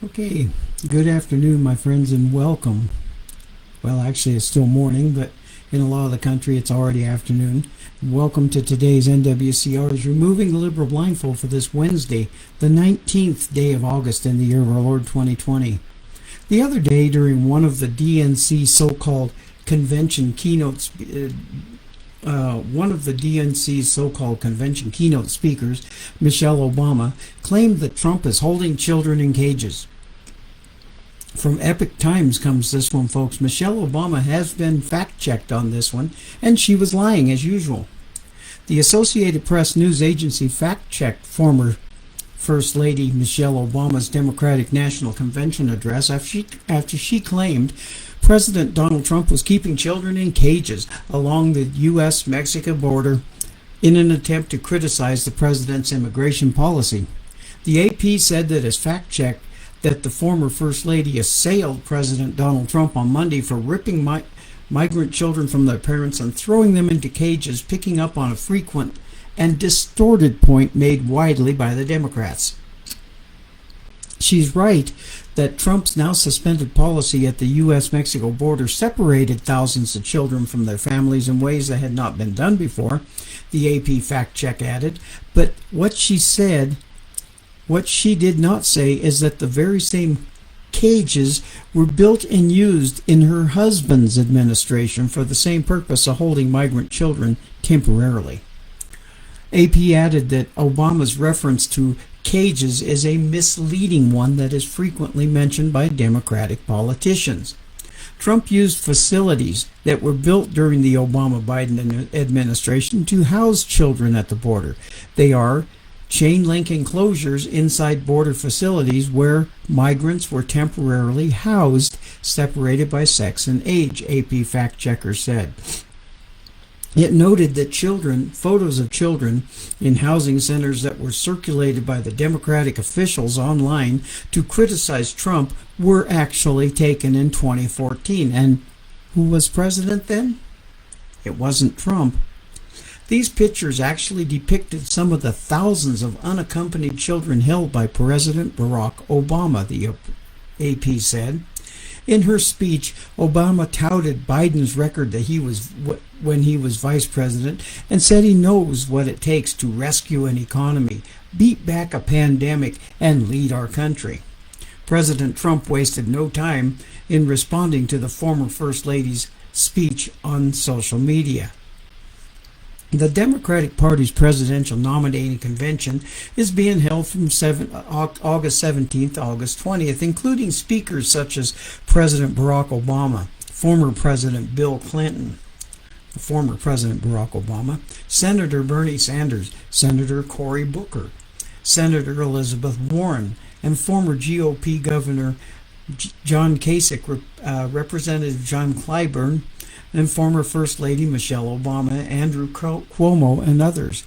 Okay, good afternoon, my friends, and welcome. Well, actually, it's still morning, but in a lot of the country, it's already afternoon. Welcome to today's NWCR's Removing the Liberal Blindfold for this Wednesday, the 19th day of August in the year of our Lord 2020. The other day, during one of the DNC so-called convention keynotes, one of the DNC's so-called convention keynote speakers, Michelle Obama, claimed that Trump is holding children in cages. From Epic Times comes this one, folks. Michelle Obama has been fact-checked on this one, and she was lying as usual. The Associated Press news agency fact-checked former First Lady Michelle Obama's Democratic National Convention address after she claimed President Donald Trump was keeping children in cages along the U.S.-Mexico border in an attempt to criticize the president's immigration policy. The AP said that as fact-checked that the former First Lady assailed President Donald Trump on Monday for ripping migrant children from their parents and throwing them into cages, picking up on a frequent and distorted point made widely by the Democrats. She's right that Trump's now suspended policy at the U.S.-Mexico border separated thousands of children from their families in ways that had not been done before, the AP fact-check added. But what she did not say is that the very same cages were built and used in her husband's administration for the same purpose of holding migrant children temporarily. AP added that Obama's reference to cages is a misleading one that is frequently mentioned by Democratic politicians. Trump used facilities that were built during the Obama-Biden administration to house children at the border. They are chain-link enclosures inside border facilities where migrants were temporarily housed, separated by sex and age, AP fact-checker said. It noted that photos of children in housing centers that were circulated by the Democratic officials online to criticize Trump were actually taken in 2014. And who was president then? It wasn't Trump. These pictures actually depicted some of the thousands of unaccompanied children held by President Barack Obama, the AP said. In her speech, Obama touted Biden's record that when he was vice president and said he knows what it takes to rescue an economy, beat back a pandemic, and lead our country. President Trump wasted no time in responding to the former First Lady's speech on social media. The Democratic Party's presidential nominating convention is being held from August 17th to August 20th, including speakers such as President Barack Obama, former President Bill Clinton, former President Barack Obama, Senator Bernie Sanders, Senator Cory Booker, Senator Elizabeth Warren, and former GOP Governor John Kasich, Representative John Clyburn, and former First Lady Michelle Obama, Andrew Cuomo, and others.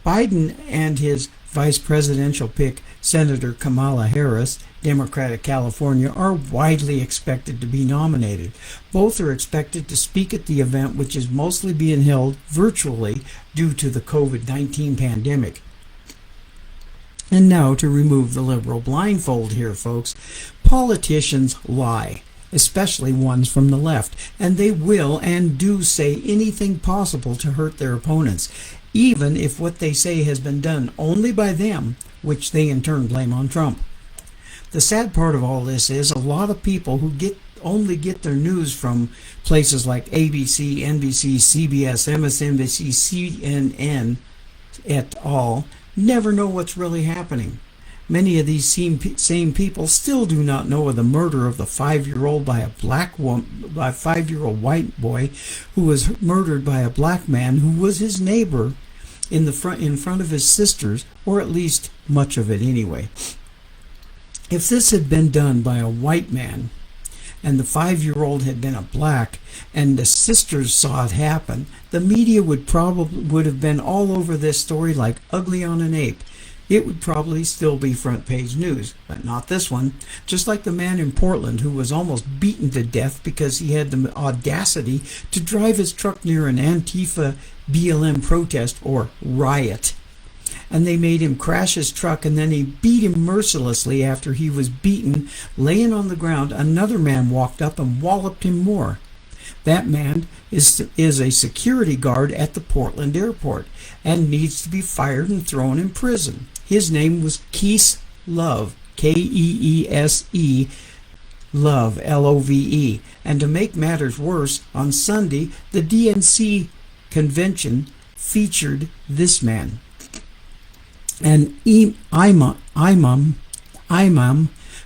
Biden and his vice presidential pick, Senator Kamala Harris, Democratic California, are widely expected to be nominated. Both are expected to speak at the event, which is mostly being held virtually due to the COVID-19 pandemic. And now to remove the liberal blindfold here, folks. Politicians lie, especially ones from the left, and they will and do say anything possible to hurt their opponents, even if what they say has been done only by them, which they in turn blame on Trump. The sad part of all this is a lot of people who only get their news from places like ABC, NBC, CBS, MSNBC, CNN, et al., never know what's really happening. Many of these same people still do not know of the murder of the 5-year-old by a by a 5-year-old white boy who was murdered by a black man who was his neighbor in front of his sisters, or at least much of it anyway. If this had been done by a white man and the 5-year-old had been a black and the sisters saw it happen, the media would have been all over this story like ugly on an ape. It would probably still be front page news, but not this one. Just like the man in Portland who was almost beaten to death because he had the audacity to drive his truck near an Antifa BLM protest or riot. and they made him crash his truck, and then he beat him mercilessly. After he was beaten, laying on the ground, another man walked up and walloped him more. That man is a security guard at the Portland airport and needs to be fired and thrown in prison. His name was Keese Love, Keese Love, Love. And to make matters worse, on Sunday, the DNC Convention featured this man, an imam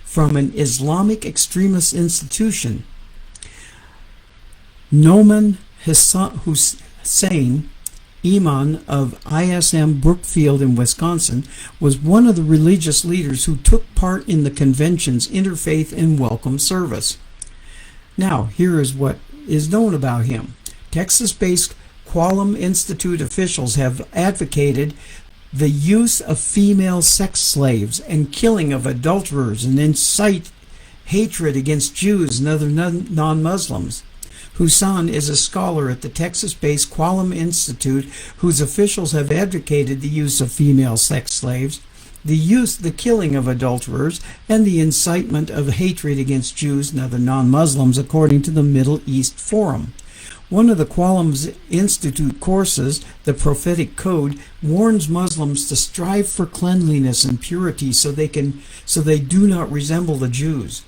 from an Islamic extremist institution. Noman Hussein, imam of ISM Brookfield in Wisconsin, was one of the religious leaders who took part in the convention's interfaith and welcome service. Now, here is what is known about him. Texas-based Qualum Institute officials have advocated the use of female sex slaves and killing of adulterers and incite hatred against Jews and other non-Muslims. Hussein is a scholar at the Texas-based Qualum Institute whose officials have advocated the use of female sex slaves, the killing of adulterers, and the incitement of hatred against Jews and other non-Muslims, according to the Middle East Forum. One of the Qualum Institute courses, the Prophetic Code, warns Muslims to strive for cleanliness and purity so they do not resemble the Jews.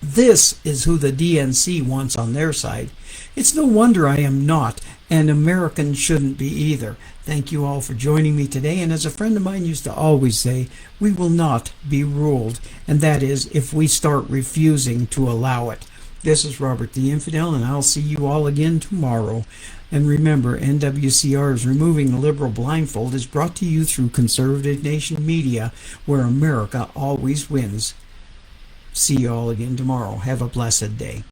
This is who the DNC wants on their side. It's no wonder I am not, and Americans shouldn't be either. Thank you all for joining me today, and as a friend of mine used to always say, we will not be ruled, and that is if we start refusing to allow it. This is Robert the Infidel, and I'll see you all again tomorrow. And remember, NWCR's Removing the Liberal Blindfold is brought to you through Conservative Nation Media, where America always wins. See you all again tomorrow. Have a blessed day.